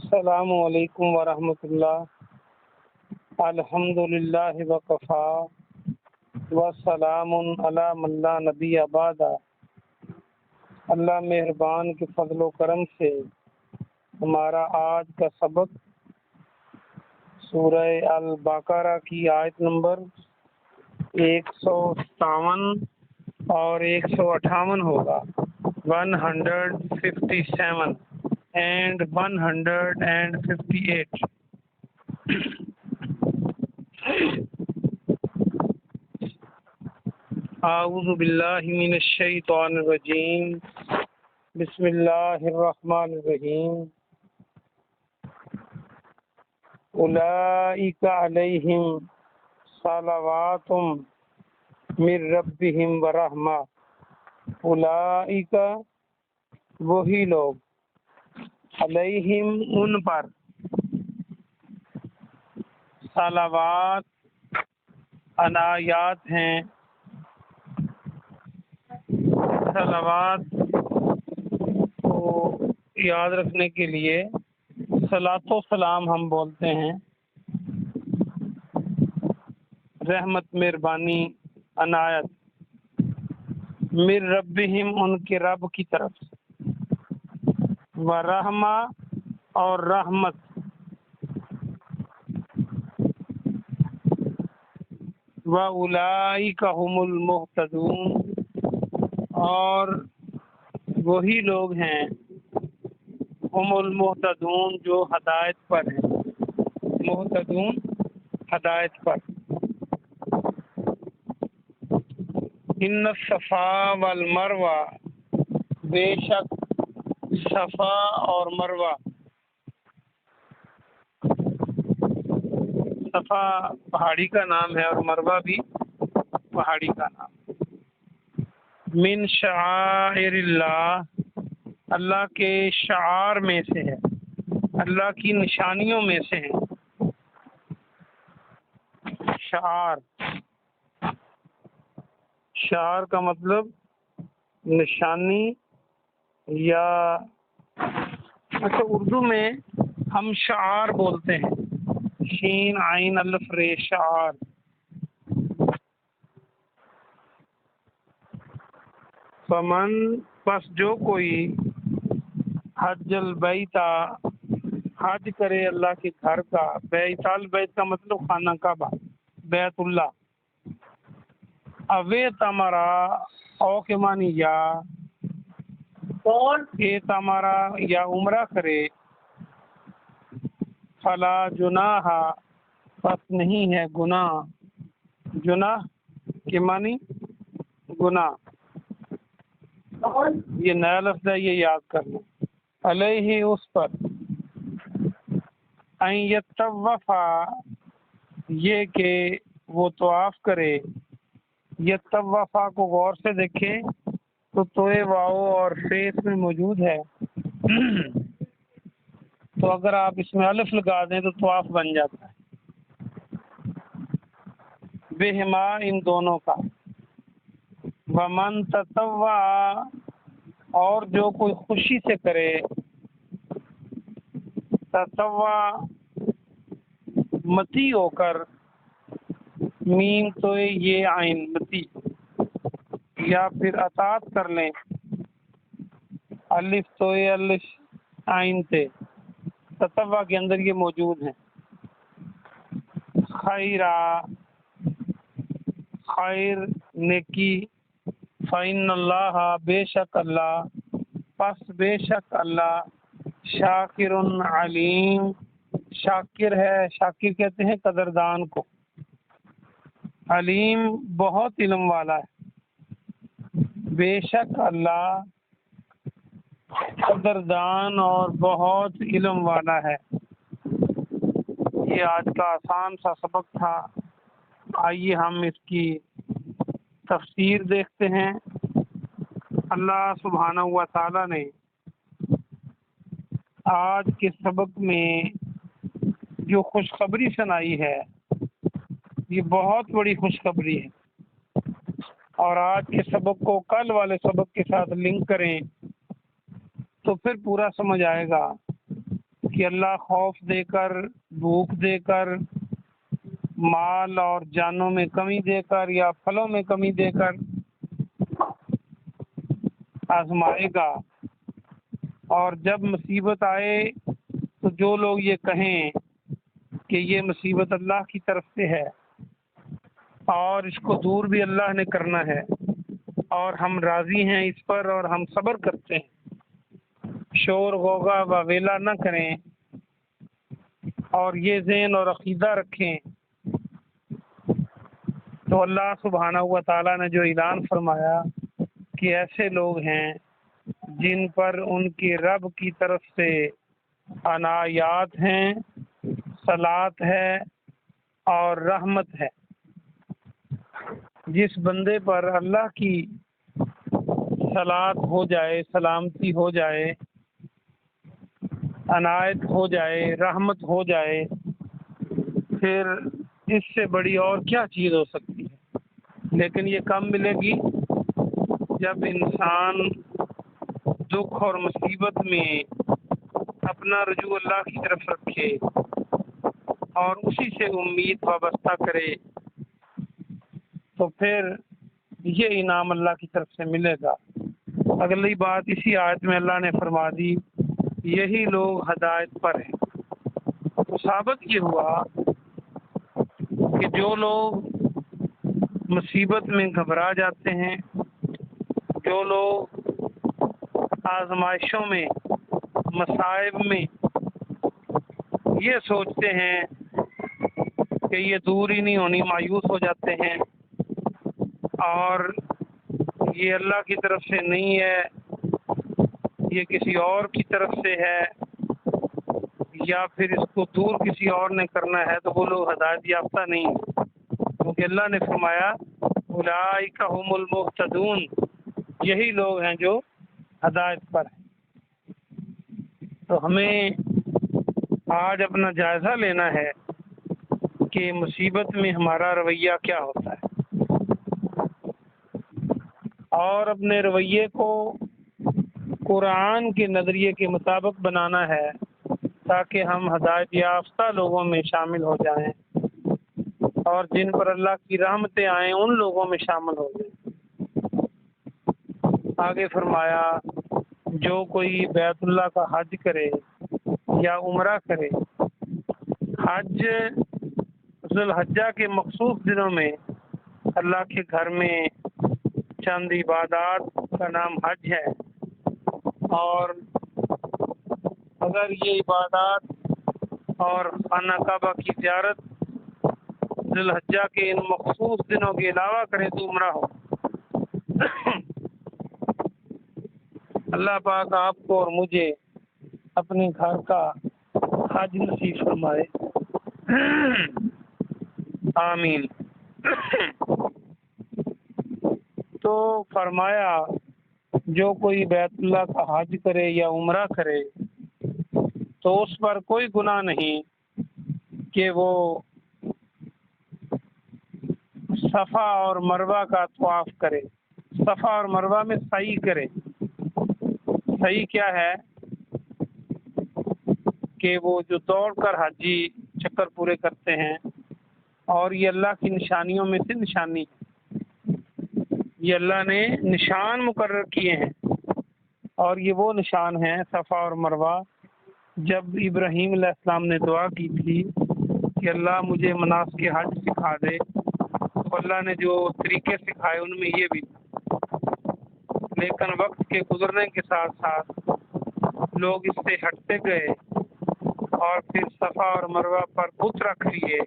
السلام علیکم ورحمۃ اللہ۔ الحمدللہ وکفی وسلام علی من لا نبی بعد۔ اللہ مہربان کے فضل و کرم سے ہمارا آج کا سبق سورہ البقرہ کی آیت نمبر 157 اور 158 ہوگا، 157 and 158۔ اعوذ باللہ من الشیطان الرجیم، بسم اللہ الرحمن الرحیم۔ اولئک علیہم صلوات من ربہم ورحمہ۔ اولئک وہی لوگ، علیہم ان پر، صلوات عنایات ہیں۔ صلوات کو یاد رکھنے کے لیے صلاۃ و سلام ہم بولتے ہیں، رحمت، مہربانی، عنایت، من ربہم ان کے رب کی طرف سے، ورحمہ اور رحمت، وَأُولَئِكَ هُمُ الْمُهْتَدُونَ اور وہی لوگ ہیں، ہم المہتدون جو ہدایت پر ہیں، مہتدون ہدایت پر۔ ان الصفا والمروہ، بے شک صفا اور مروہ، صفا پہاڑی کا نام ہے اور مروہ بھی پہاڑی کا نام۔ من شعائر اللہ، اللہ کے شعار میں سے ہے، اللہ کی نشانیوں میں سے ہیں۔ شعار، شعار کا مطلب نشانی، یا اچھا اردو میں ہم شعار بولتے ہیں، شین عین الف رے، شعار۔ فمن پس جو کوئی حج البیت، حج کرے اللہ کے گھر کا، بیت البیت کا مطلب خانہ کعبہ، بیت اللہ، اوے تمرا، او کے معنی یا، کون اے تمرا یا عمرہ کرے، فلا جناح پس نہیں ہے گناہ، جناح کے معنی گناہ، یہ نیا لفظ ہے، یہ یاد کر لیں، علیہ اس پر، ان یطوفا یہ کہ وہ طواف کرے، یطوفا کو غور سے دیکھیں تو توئے واؤ اور فیس میں موجود ہے، تو اگر آپ اس میں الف لگا دیں تو طواف بن جاتا ہے، بہما ان دونوں کا۔ ومن تطوع اور جو کوئی خوشی سے کرے، تطوع متی ہو کر، میم تو یہ عین متی، یا پھر اطاعت کر لیں، الف تو الف عین تے، تطوع کے اندر یہ موجود ہیں۔ خیرا خیر نیکی، فإن اللہ بے شک اللہ، پس بے شک اللہ، شاکر علیم شاکر ہے، شاکر کہتے ہیں قدردان کو، علیم بہت علم والا ہے، بے شک اللہ قدردان اور بہت علم والا ہے۔ یہ آج کا آسان سا سبق تھا، آئیے ہم اس کی تفسیر دیکھتے ہیں۔ اللہ سبحانہ و تعالی نے آج کے سبق میں جو خوشخبری سنائی ہے، یہ بہت بڑی خوشخبری ہے، اور آج کے سبق کو کل والے سبق کے ساتھ لنک کریں تو پھر پورا سمجھ آئے گا کہ اللہ خوف دے کر، بھوک دے کر، مال اور جانوں میں کمی دے کر یا پھلوں میں کمی دے کر آزمائے گا، اور جب مصیبت آئے تو جو لوگ یہ کہیں کہ یہ مصیبت اللہ کی طرف سے ہے اور اس کو دور بھی اللہ نے کرنا ہے اور ہم راضی ہیں اس پر اور ہم صبر کرتے ہیں، شور غوغا واویلا نہ کریں اور یہ ذہن اور عقیدہ رکھیں، تو اللہ سبحانہ و تعالیٰ نے جو اعلان فرمایا کہ ایسے لوگ ہیں جن پر ان کے رب کی طرف سے عنایات ہیں، صلات ہے اور رحمت ہے۔ جس بندے پر اللہ کی صلات ہو جائے، سلامتی ہو جائے، عنایت ہو جائے، رحمت ہو جائے، پھر اس سے بڑی اور کیا چیز ہو سکتی ہے؟ لیکن یہ کم ملے گی جب انسان دکھ اور مصیبت میں اپنا رجوع اللہ کی طرف رکھے اور اسی سے امید وابستہ کرے، تو پھر یہ انعام اللہ کی طرف سے ملے گا۔ اگلی بات اسی آیت میں اللہ نے فرما دی، یہی لوگ ہدایت پر ہیں۔ تو ثابت یہ ہوا کہ جو لوگ مصیبت میں گھبرا جاتے ہیں، جو لوگ آزمائشوں میں، مصائب میں یہ سوچتے ہیں کہ یہ دور ہی نہیں ہونی، مایوس ہو جاتے ہیں اور یہ اللہ کی طرف سے نہیں ہے، یہ کسی اور کی طرف سے ہے یا پھر اس کو دور کسی اور نے کرنا ہے، تو وہ لوگ ہدایت یافتہ نہیں ہیں، کیونکہ اللہ نے فرمایا اولئک ھم المہتدون، یہی لوگ ہیں جو ہدایت پر ہیں۔ تو ہمیں آج اپنا جائزہ لینا ہے کہ مصیبت میں ہمارا رویہ کیا ہوتا ہے، اور اپنے رویے کو قرآن کے نظریے کے مطابق بنانا ہے تاکہ ہم ہدایت یافتہ لوگوں میں شامل ہو جائیں اور جن پر اللہ کی رحمتیں آئیں ان لوگوں میں شامل ہو جائیں۔ آگے فرمایا جو کوئی بیت اللہ کا حج کرے یا عمرہ کرے، حج ذو الحجہ کے مخصوص دنوں میں اللہ کے گھر میں چند عبادات کا نام حج ہے، اور اگر یہ عبادات اور خانہ کعبہ کی زیارت ذو الحجہ کے ان مخصوص دنوں کے علاوہ کریں تو عمرہ ہو۔ اللہ پاک آپ کو اور مجھے اپنے گھر کا حج نصیب فرمائے، آمین۔ تو فرمایا جو کوئی بیت اللہ کا حج کرے یا عمرہ کرے تو اس پر کوئی گناہ نہیں کہ وہ صفا اور مروہ کا طواف کرے، صفا اور مروہ میں سعی کرے۔ سعی کیا ہے کہ وہ جو دوڑ کر حاجی چکر پورے کرتے ہیں، اور یہ اللہ کی نشانیوں میں سے نشانی ہے، یہ اللہ نے نشان مقرر کیے ہیں، اور یہ وہ نشان ہیں صفا اور مروہ۔ جب ابراہیم علیہ السلام نے دعا کی تھی کہ اللہ مجھے مناسک حج سکھا دے، تو اللہ نے جو طریقے سکھائے ان میں یہ بھی تھا، لیکن وقت کے گزرنے کے ساتھ ساتھ لوگ اس سے ہٹتے گئے اور پھر صفا اور مروہ پر بت رکھ لیے،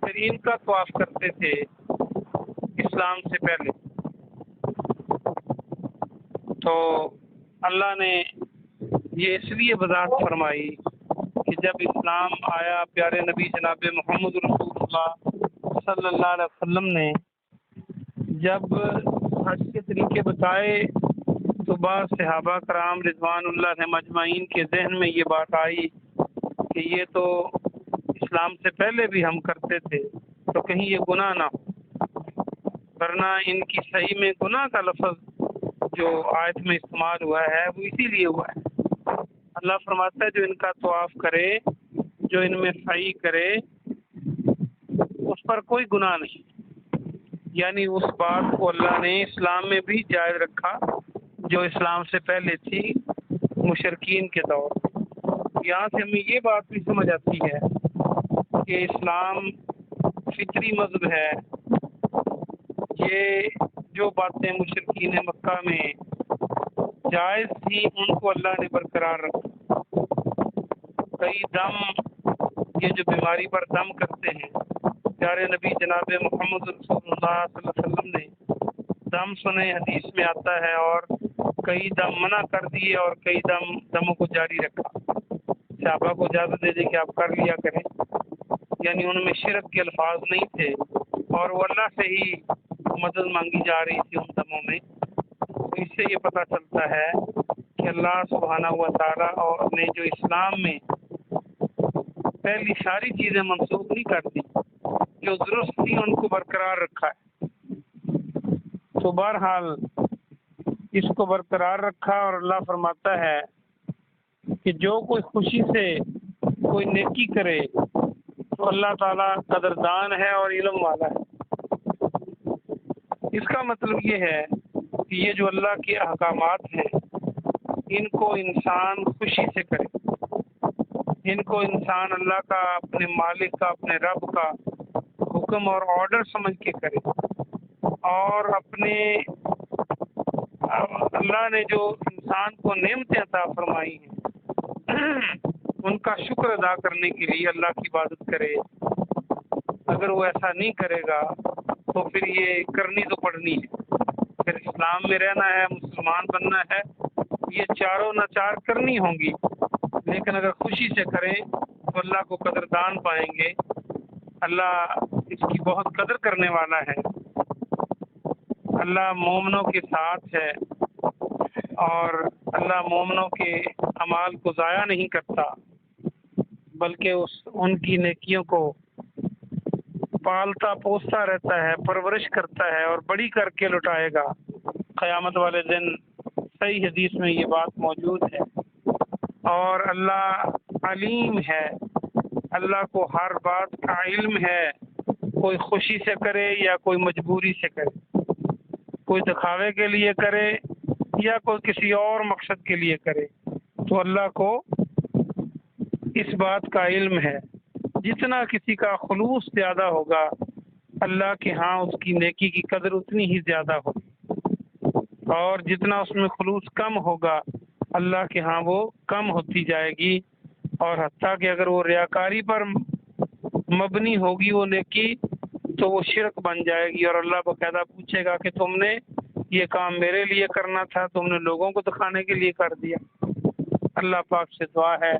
پھر ان کا طواف کرتے تھے اسلام سے پہلے۔ تو اللہ نے یہ اس لیے وضاحت فرمائی کہ جب اسلام آیا، پیارے نبی جناب محمد رسول اللہ صلی اللہ علیہ وسلم نے جب حج کے طریقے بتائے تو بعض صحابہ کرام رضوان اللہ علیہم اجمعین کے ذہن میں یہ بات آئی کہ یہ تو اسلام سے پہلے بھی ہم کرتے تھے، تو کہیں یہ گناہ نہ ہو، ورنہ ان کی صحیح میں گناہ کا لفظ جو آیت میں استعمال ہوا ہے وہ اسی لیے ہوا ہے اللہ فرماتا ہے جو ان کا طواف کرے، جو ان میں سعی کرے، اس پر کوئی گناہ نہیں۔ یعنی اس بات کو اللہ نے اسلام میں بھی جائز رکھا جو اسلام سے پہلے تھی مشرکین کے دور۔ یہاں سے ہمیں یہ بات بھی سمجھ آتی ہے کہ اسلام فطری مذہب ہے۔ یہ جو باتیں مشرکین مکہ میں جائز تھی ان کو اللہ نے برقرار رکھا۔ کئی دم، یہ جو بیماری پر دم کرتے ہیں، پیارے نبی جناب محمد رسول اللہ صلی اللہ علیہ وسلم نے دم سنے، حدیث میں آتا ہے، اور کئی دم منع کر دیے اور کئی دموں کو جاری رکھا۔ صحابہ کو اجازت دے دی کہ آپ کر لیا کریں، یعنی ان میں شرک کے الفاظ نہیں تھے اور وہ اللہ سے ہی مدد مانگی جا رہی تھی ان دموں میں۔ تو اس سے یہ پتہ چلتا ہے کہ اللہ سبحانہ و تعالیٰ اور نے جو اسلام میں پہلی ساری چیزیں منسوخ نہیں کر دی، جو درست تھی ان کو برقرار رکھا ہے۔ تو بہرحال اس کو برقرار رکھا، اور اللہ فرماتا ہے کہ جو کوئی خوشی سے کوئی نیکی کرے تو اللہ تعالیٰ قدردان ہے اور علم والا ہے۔ اس کا مطلب یہ ہے کہ یہ جو اللہ کے احکامات ہیں ان کو انسان خوشی سے کرے، ان کو انسان اللہ کا، اپنے مالک کا، اپنے رب کا حکم اور آرڈر سمجھ کے کرے، اور اپنے اللہ نے جو انسان کو نعمتیں عطا فرمائی ہیں ان کا شکر ادا کرنے کے لیے اللہ کی عبادت کرے۔ اگر وہ ایسا نہیں کرے گا تو پھر یہ کرنی تو پڑنی ہے، پھر اسلام میں رہنا ہے، مسلمان بننا ہے، یہ چاروں ناچار کرنی ہوں گی، لیکن اگر خوشی سے کریں تو اللہ کو قدردان پائیں گے۔ اللہ اس کی بہت قدر کرنے والا ہے۔ اللہ مومنوں کے ساتھ ہے اور اللہ مومنوں کے اعمال کو ضائع نہیں کرتا، بلکہ ان کی نیکیوں کو پالتا پوستا رہتا ہے، پرورش کرتا ہے اور بڑی کر کے لٹائے گا قیامت والے دن۔ صحیح حدیث میں یہ بات موجود ہے۔ اور اللہ علیم ہے، اللہ کو ہر بات کا علم ہے، کوئی خوشی سے کرے یا کوئی مجبوری سے کرے، کوئی دکھاوے کے لیے کرے یا کوئی کسی اور مقصد کے لیے کرے، تو اللہ کو اس بات کا علم ہے۔ جتنا کسی کا خلوص زیادہ ہوگا اللہ کے ہاں اس کی نیکی کی قدر اتنی ہی زیادہ ہوگی، اور جتنا اس میں خلوص کم ہوگا اللہ کے ہاں وہ کم ہوتی جائے گی، اور حتیٰ کہ اگر وہ ریاکاری پر مبنی ہوگی وہ نیکی تو وہ شرک بن جائے گی، اور اللہ باقاعدہ پوچھے گا کہ تم نے یہ کام میرے لیے کرنا تھا، تم نے لوگوں کو دکھانے کے لیے کر دیا۔ اللہ پاک سے دعا ہے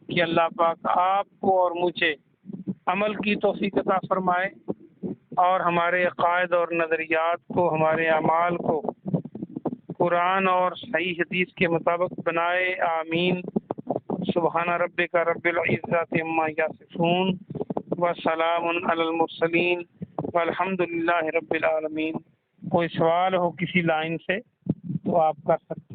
کہ اللہ پاک آپ کو اور مجھے عمل کی توفیق عطا فرمائے، اور ہمارے عقائد اور نظریات کو، ہمارے اعمال کو قرآن اور صحیح حدیث کے مطابق بنائے۔ آمین۔ سبحان ربک رب العزت عما یصفون وسلام علی المرسلین والحمد للہ رب العالمین۔ کوئی سوال ہو کسی لائن سے تو آپ کر سکتے ہیں۔